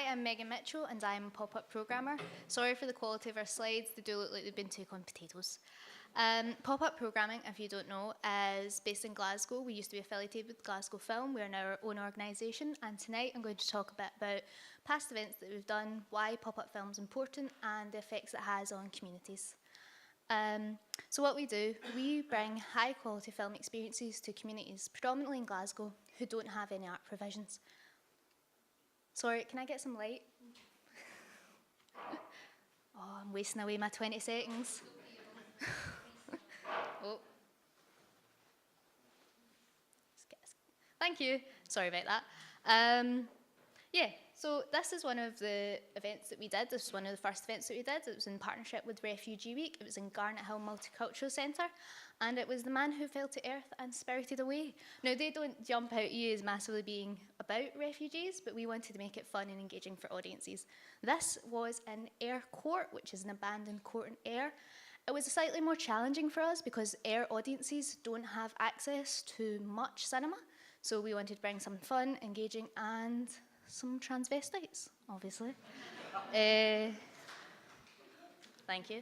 I'm Megan Mitchell and I'm a pop-up programmer. Sorry for the quality of our slides, they do look like they've been took on potatoes. Pop-up programming, if you don't know, is based in Glasgow. We used to be affiliated with Glasgow Film. We're now our own organisation, and tonight I'm going to talk a bit about past events that we've done, why pop-up film is important, and the effects it has on communities. So what we do, we bring high-quality film experiences to communities, predominantly in Glasgow, who don't have any art provisions. Sorry, can I get some light? Oh, I'm wasting away my 20 seconds. Oh. Thank you. Sorry about that. Yeah, so this is one of the events that we did. This was one of the first events that we did. It was in partnership with Refugee Week. It was in Garnet Hill Multicultural Centre, and it was The Man Who Fell to Earth and Spirited Away. Now, they don't jump out at you as massively being about refugees, but we wanted to make it fun and engaging for audiences. This was in Ayr Court, which is an abandoned court in Ayr. It was slightly more challenging for us because Ayr audiences don't have access to much cinema, so we wanted to bring something fun, engaging, and some transvestites, obviously. Thank you.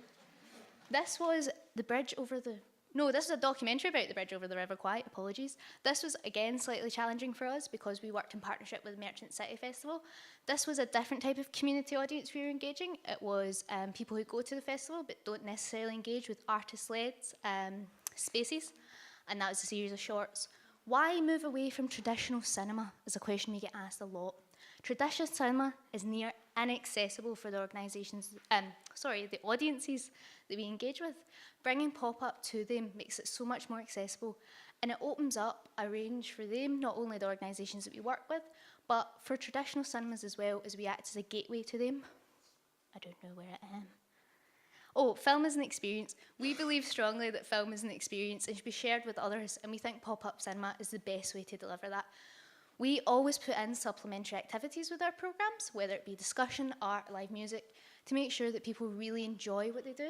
This was the bridge over the... No, this is a documentary about the bridge over the River Kwai, apologies. This was, again, slightly challenging for us because we worked in partnership with Merchant City Festival. This was a different type of community audience we were engaging. It was people who go to the festival but don't necessarily engage with artist-led spaces, and that was a series of shorts. Why move away from traditional cinema is a question we get asked a lot. Traditional cinema is near inaccessible for the the audiences that we engage with. Bringing pop-up to them makes it so much more accessible, and it opens up a range for them, not only the organisations that we work with, but for traditional cinemas as well, as we act as a gateway to them. I don't know where I am. Oh, film is an experience. We believe strongly that film is an experience and should be shared with others, and we think pop-up cinema is the best way to deliver that. We always put in supplementary activities with our programmes, whether it be discussion, art, live music, to make sure that people really enjoy what they do.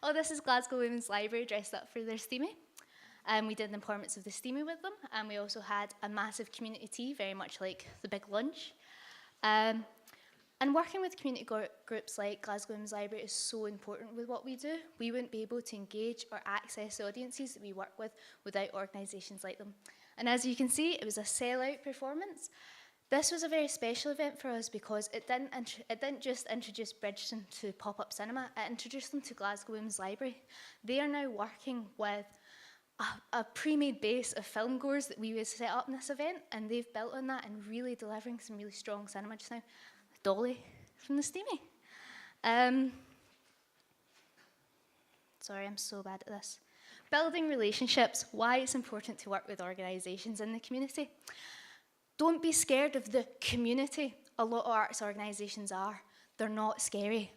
Oh, this is Glasgow Women's Library dressed up for their steamie. We did the performance of the steamie with them, and we also had a massive community tea, very much like the big lunch. And working with community groups like Glasgow Women's Library is so important with what we do. We wouldn't be able to engage or access the audiences that we work with without organisations like them. And as you can see, it was a sell-out performance. This was a very special event for us because it didn't just introduce Bridgeton to pop-up cinema, it introduced them to Glasgow Women's Library. They are now working with a pre-made base of film goers that we would set up in this event, and they've built on that and really delivering some really strong cinema just now. Dolly from the steamie. Sorry, I'm so bad at this. Building relationships, why it's important to work with organisations in the community. Don't be scared of the community. A lot of arts organisations are. They're not scary.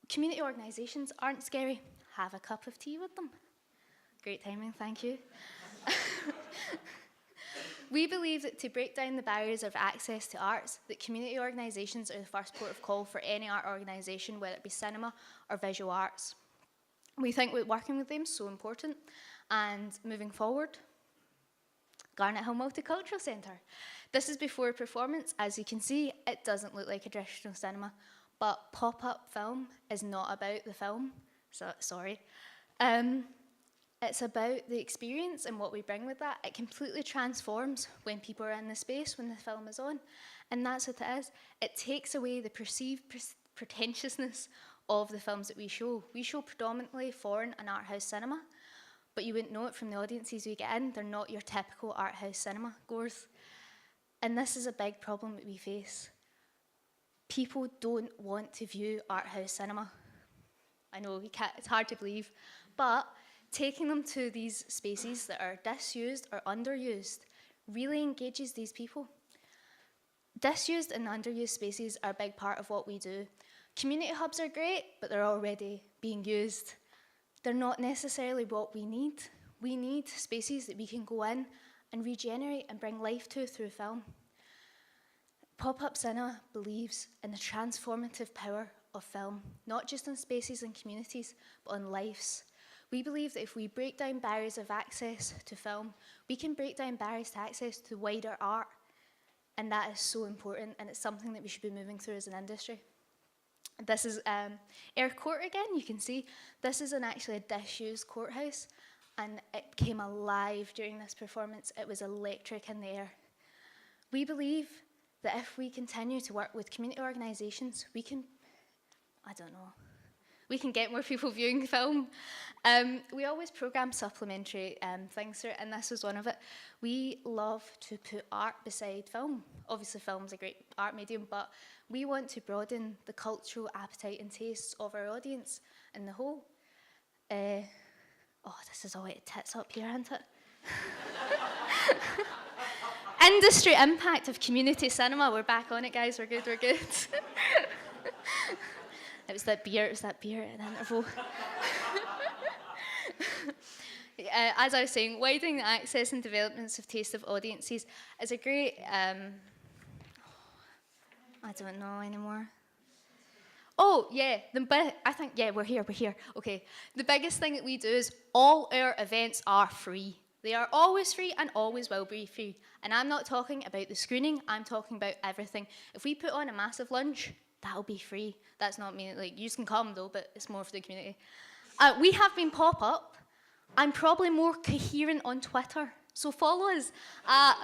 Community organisations aren't scary. Have a cup of tea with them. Great timing, thank you. We believe that to break down the barriers of access to arts, that community organisations are the first port of call for any art organisation, whether it be cinema or visual arts. We think that working with them is so important, and moving forward, Garnet Hill Multicultural Centre. This is before performance. As you can see, it doesn't look like a traditional cinema, but pop-up film is not about the film, so sorry. It's about the experience and what we bring with that. It completely transforms when people are in the space, when the film is on, and that's what it is. It takes away the perceived pretentiousness of the films that we show. We show predominantly foreign and art house cinema, but you wouldn't know it from the audiences we get in. They're not your typical art house cinema goers. And this is a big problem that we face. People don't want to view art house cinema. I know, it's hard to believe, but taking them to these spaces that are disused or underused really engages these people. Disused and underused spaces are a big part of what we do. Community hubs are great, but they're already being used. They're not necessarily what we need. We need spaces that we can go in and regenerate and bring life to through film. Pop-up cinema believes in the transformative power of film, not just on spaces and communities, but on lives. We believe that if we break down barriers of access to film, we can break down barriers to access to wider art And that is so important, and it's something that we should be moving through as an industry. This is Ayr Court again, you can see. This is actually a disused courthouse, and it came alive during this performance. It was electric in the air. We believe that if we continue to work with community organisations, we can, I don't know, we can get more people viewing the film. We always programme supplementary things through it, and this was one of it. We love to put art beside film. Obviously, film's a great art medium, but we want to broaden the cultural appetite and tastes of our audience in the whole. Oh, this is all it tits up here, isn't it? Industry impact of community cinema. We're back on it, guys. We're good, we're good. It was that beer at the interval. As I was saying, widening the access and developments of taste of audiences is a great, I don't know anymore. Oh, yeah, we're here. Okay, the biggest thing that we do is all our events are free. They are always free and always will be free. And I'm not talking about the screening, I'm talking about everything. If we put on a massive lunch, that'll be free. That's not me, like, you can come though, but it's more for the community. We have been pop-up. I'm probably more coherent on Twitter. So follow us at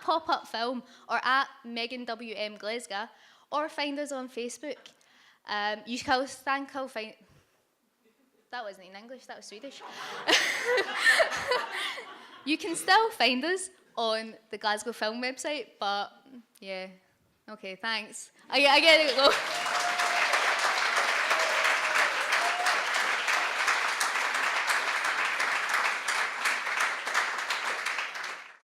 Pop-Up Film or at Megan WM Glasgow, or find us on Facebook. You can find. That wasn't in English, that was Swedish. You can still find us on the Glasgow Film website, but yeah. Okay, thanks. I get it.